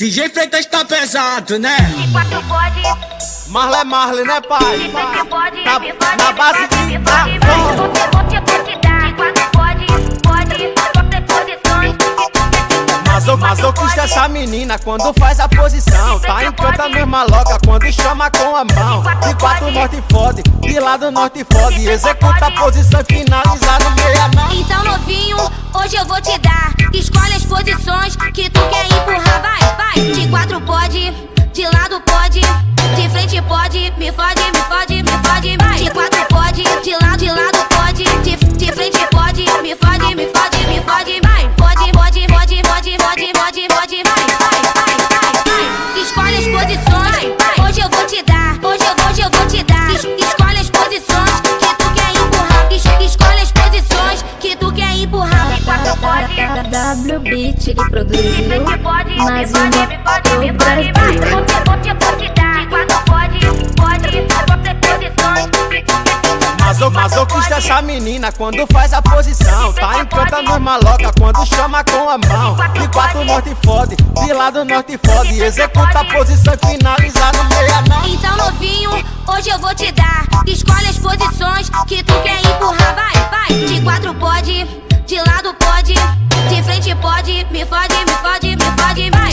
DJ Freitas tá pesado, né? De quatro pode, Marley é Marley, né, pai? de frente pode, Na- me fode, na base de- me fode, na- vai. Você vou te dar. De quatro pode, quatro posições. Masoquista essa menina quando faz a posição. Tá encanta mesma loca quando chama com a mão. De quatro norte fode, de lado norte fode. Executa a posição e finaliza no meia mão. Então novinho, hoje eu vou te dar. Escolhe as posições que tu quer empurrar, vai, vai. De quatro pode, de lado pode, de frente pode, me fode, me fode, me fode, vai. De quatro pode, de lado pode, de frente pode, me fode, me fode, me fode, vai. Pode, pode, pode, pode, pode, pode, pode, vai, vai. Escolhe as posições, hoje eu vou te dar, hoje eu vou te dar. Escolhe as posições que tu quer empurrar, escolhe as posições que tu quer empurrar. De quatro pode, WBeat que produziu frente pode, mais me fode, me fode, me fode, vai. Você vou te dar. De quatro pode, posições que tu quer Masoquista essa menina quando faz a posição. Tá encanta mesma loca quando chama com a mão. De quatro norte fode, de lado norte fode. Executa a posição e finaliza no meia mão. Então novinho, hoje eu vou te dar. Escolhe as posições que tu quer empurrar, vai, vai. De quatro pode, de lado pode, de frente pode, me fode, me fode, me fode, vai.